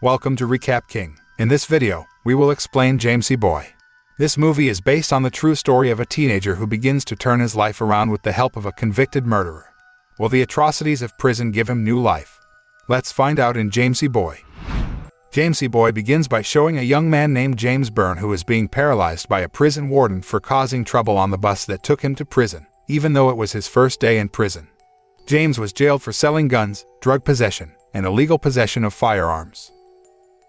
Welcome to Recap King. In this video, we will explain Jamesy Boy. This movie is based on the true story of a teenager who begins to turn his life around with the help of a convicted murderer. Will the atrocities of prison give him new life? Let's find out in Jamesy Boy. Jamesy Boy begins by showing a young man named James Byrne who is being paralyzed by a prison warden for causing trouble on the bus that took him to prison, even though it was his first day in prison. James was jailed for selling guns, drug possession, and illegal possession of firearms.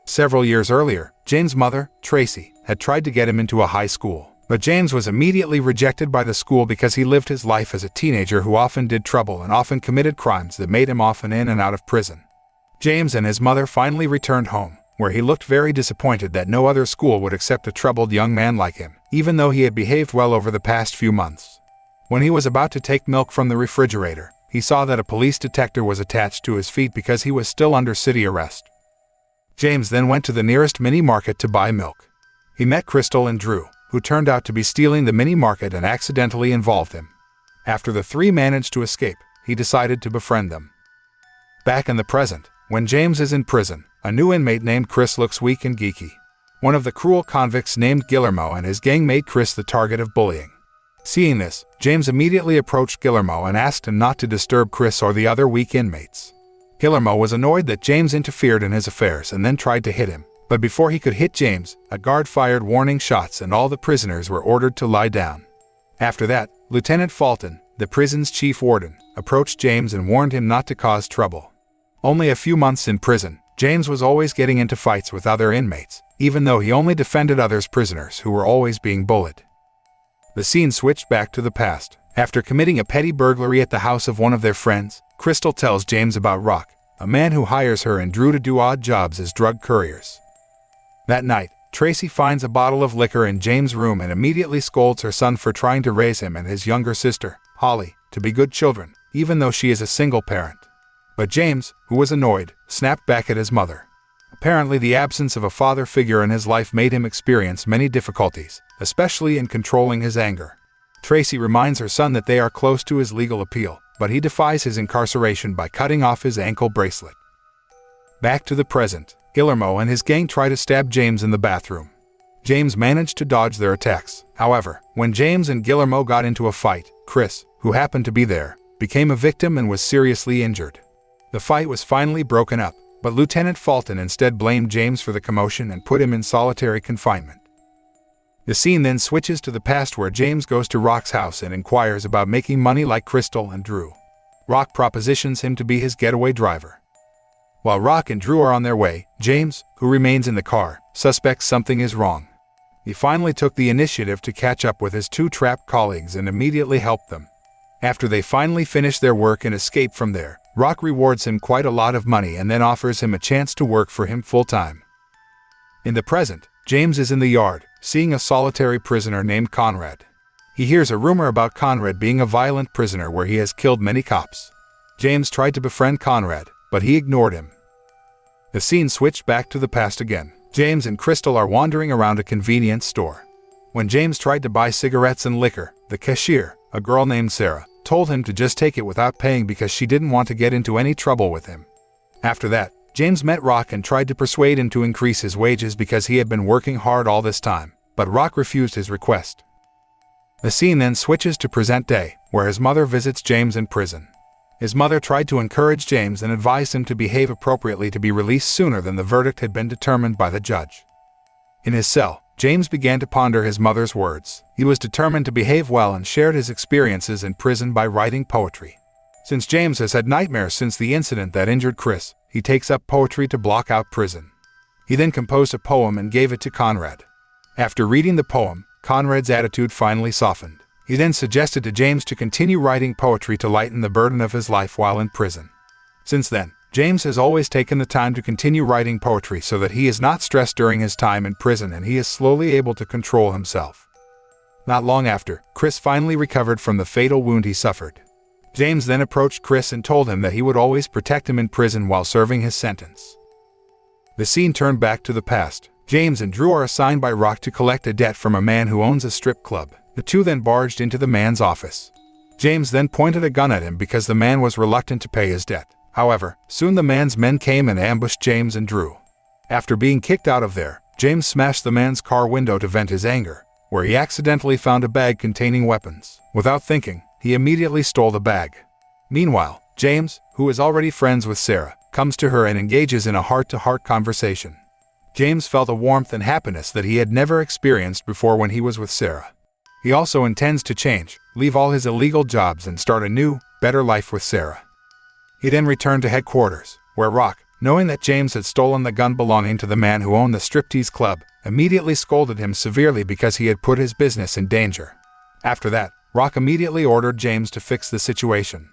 Several years earlier, James' mother, Tracy, had tried to get him into a high school, but James was immediately rejected by the school because he lived his life as a teenager who often did trouble and often committed crimes that made him often in and out of prison. James and his mother finally returned home, where he looked very disappointed that no other school would accept a troubled young man like him, even though he had behaved well over the past few months. When he was about to take milk from the refrigerator, he saw that a police detector was attached to his feet because he was still under city arrest. James then went to the nearest mini market to buy milk. He met Crystal and Drew, who turned out to be stealing the mini market and accidentally involved him. After the three managed to escape, he decided to befriend them. Back in the present, when James is in prison, a new inmate named Chris looks weak and geeky. One of the cruel convicts named Guillermo and his gang made Chris the target of bullying. Seeing this, James immediately approached Guillermo and asked him not to disturb Chris or the other weak inmates. Guillermo was annoyed that James interfered in his affairs and then tried to hit him, but before he could hit James, a guard fired warning shots and all the prisoners were ordered to lie down. After that, Lieutenant Fulton, the prison's chief warden, approached James and warned him not to cause trouble. Only a few months in prison, James was always getting into fights with other inmates, even though he only defended others prisoners who were always being bullied. The scene switched back to the past. After committing a petty burglary at the house of one of their friends, Crystal tells James about Rock, a man who hires her and Drew to do odd jobs as drug couriers. That night, Tracy finds a bottle of liquor in James' room and immediately scolds her son for trying to raise him and his younger sister, Holly, to be good children, even though she is a single parent. But James, who was annoyed, snapped back at his mother. Apparently, the absence of a father figure in his life made him experience many difficulties, especially in controlling his anger. Tracy reminds her son that they are close to his legal appeal, but he defies his incarceration by cutting off his ankle bracelet. Back to the present, Guillermo and his gang try to stab James in the bathroom. James managed to dodge their attacks. However, when James and Guillermo got into a fight, Chris, who happened to be there, became a victim and was seriously injured. The fight was finally broken up, but Lieutenant Fulton instead blamed James for the commotion and put him in solitary confinement. The scene then switches to the past where James goes to Rock's house and inquires about making money like Crystal and Drew. Rock propositions him to be his getaway driver. While Rock and Drew are on their way, James, who remains in the car, suspects something is wrong. He finally took the initiative to catch up with his two trapped colleagues and immediately helped them. After they finally finish their work and escape from there, Rock rewards him quite a lot of money and then offers him a chance to work for him full-time. In the present, James is in the yard, seeing a solitary prisoner named Conrad. He hears a rumor about Conrad being a violent prisoner where he has killed many cops. James tried to befriend Conrad, but he ignored him. The scene switched back to the past again. James and Crystal are wandering around a convenience store. When James tried to buy cigarettes and liquor, the cashier, a girl named Sarah, told him to just take it without paying because she didn't want to get into any trouble with him. After that, James met Rock and tried to persuade him to increase his wages because he had been working hard all this time, but Rock refused his request. The scene then switches to present day, where his mother visits James in prison. His mother tried to encourage James and advised him to behave appropriately to be released sooner than the verdict had been determined by the judge. In his cell, James began to ponder his mother's words. He was determined to behave well and shared his experiences in prison by writing poetry. Since James has had nightmares since the incident that injured Chris, he takes up poetry to block out prison. He then composed a poem and gave it to Conrad. After reading the poem, Conrad's attitude finally softened. He then suggested to James to continue writing poetry to lighten the burden of his life while in prison. Since then, James has always taken the time to continue writing poetry so that he is not stressed during his time in prison and he is slowly able to control himself. Not long after, Chris finally recovered from the fatal wound he suffered. James then approached Chris and told him that he would always protect him in prison while serving his sentence. The scene turned back to the past. James and Drew are assigned by Rock to collect a debt from a man who owns a strip club. The two then barged into the man's office. James then pointed a gun at him because the man was reluctant to pay his debt. However, soon the man's men came and ambushed James and Drew. After being kicked out of there, James smashed the man's car window to vent his anger, where he accidentally found a bag containing weapons. Without thinking, he immediately stole the bag. Meanwhile, James, who is already friends with Sarah, comes to her and engages in a heart-to-heart conversation. James felt a warmth and happiness that he had never experienced before when he was with Sarah. He also intends to change, leave all his illegal jobs and start a new, better life with Sarah. He then returned to headquarters, where Rock, knowing that James had stolen the gun belonging to the man who owned the striptease club, immediately scolded him severely because he had put his business in danger. After that, Rock immediately ordered James to fix the situation.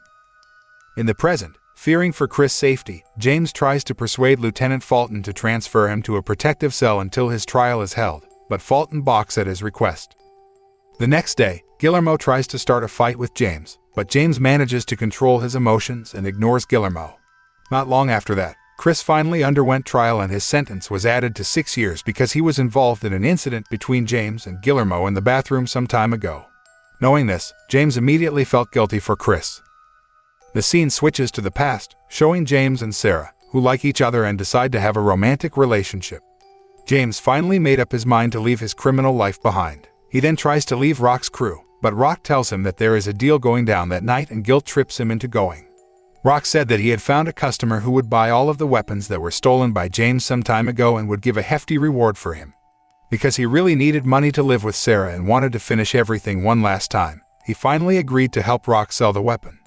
In the present, fearing for Chris' safety, James tries to persuade Lieutenant Fulton to transfer him to a protective cell until his trial is held, but Fulton balks at his request. The next day, Guillermo tries to start a fight with James, but James manages to control his emotions and ignores Guillermo. Not long after that, Chris finally underwent trial and his sentence was added to 6 years because he was involved in an incident between James and Guillermo in the bathroom some time ago. Knowing this, James immediately felt guilty for Chris. The scene switches to the past, showing James and Sarah, who like each other and decide to have a romantic relationship. James finally made up his mind to leave his criminal life behind. He then tries to leave Rock's crew, but Rock tells him that there is a deal going down that night and guilt trips him into going. Rock said that he had found a customer who would buy all of the weapons that were stolen by James some time ago and would give a hefty reward for him. Because he really needed money to live with Sarah and wanted to finish everything one last time, he finally agreed to help Rock sell the weapon.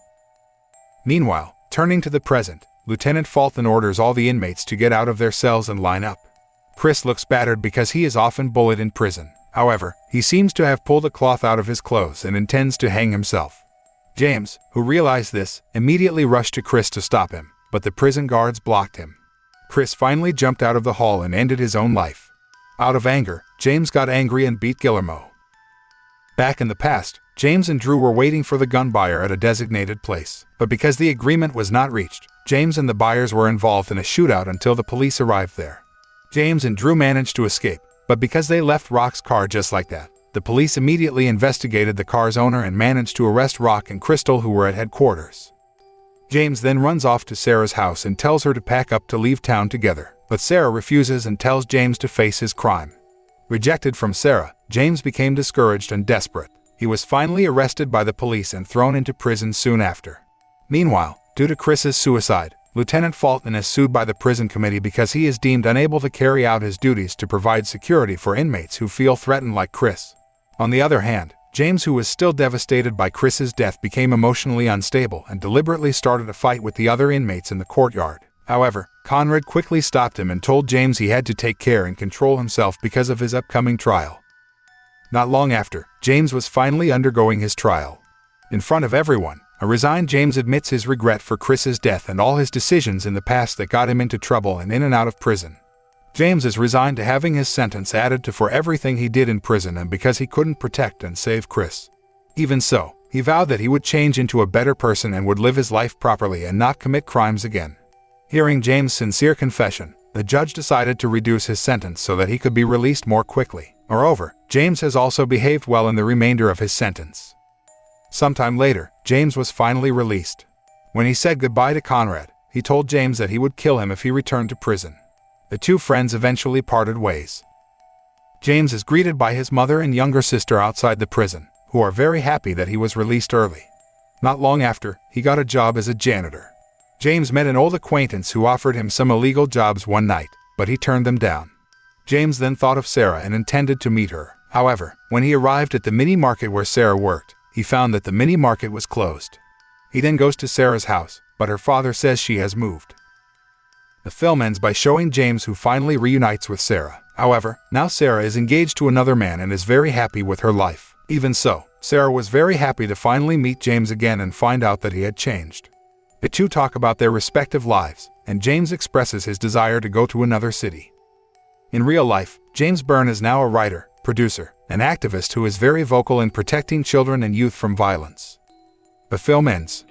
Meanwhile, turning to the present, Lieutenant Fulton orders all the inmates to get out of their cells and line up. Chris looks battered because he is often bullied in prison. However, he seems to have pulled a cloth out of his clothes and intends to hang himself. James, who realized this, immediately rushed to Chris to stop him, but the prison guards blocked him. Chris finally jumped out of the hall and ended his own life. Out of anger, James got angry and beat Guillermo. Back in the past, James and Drew were waiting for the gun buyer at a designated place, but because the agreement was not reached, James and the buyers were involved in a shootout until the police arrived there. James and Drew managed to escape, but because they left Rock's car just like that, the police immediately investigated the car's owner and managed to arrest Rock and Crystal, who were at headquarters. James then runs off to Sarah's house and tells her to pack up to leave town together, but Sarah refuses and tells James to face his crime. Rejected from Sarah, James became discouraged and desperate. He was finally arrested by the police and thrown into prison soon after. Meanwhile, due to Chris's suicide, Lieutenant Fulton is sued by the prison committee because he is deemed unable to carry out his duties to provide security for inmates who feel threatened like Chris. On the other hand, James, who was still devastated by Chris's death, became emotionally unstable and deliberately started a fight with the other inmates in the courtyard. However, Conrad quickly stopped him and told James he had to take care and control himself because of his upcoming trial. Not long after, James was finally undergoing his trial. In front of everyone, a resigned James admits his regret for Chris's death and all his decisions in the past that got him into trouble and in and out of prison. James is resigned to having his sentence added to for everything he did in prison and because he couldn't protect and save Chris. Even so, he vowed that he would change into a better person and would live his life properly and not commit crimes again. Hearing James' sincere confession, the judge decided to reduce his sentence so that he could be released more quickly. Moreover, James has also behaved well in the remainder of his sentence. Sometime later, James was finally released. When he said goodbye to Conrad, he told James that he would kill him if he returned to prison. The two friends eventually parted ways. James is greeted by his mother and younger sister outside the prison, who are very happy that he was released early. Not long after, he got a job as a janitor. James met an old acquaintance who offered him some illegal jobs one night, but he turned them down. James then thought of Sarah and intended to meet her. However, when he arrived at the mini-market where Sarah worked, he found that the mini-market was closed. He then goes to Sarah's house, but her father says she has moved. The film ends by showing James, who finally reunites with Sarah. However, now Sarah is engaged to another man and is very happy with her life. Even so, Sarah was very happy to finally meet James again and find out that he had changed. The two talk about their respective lives, and James expresses his desire to go to another city. In real life, James Byrne is now a writer, producer, and activist who is very vocal in protecting children and youth from violence. The film ends.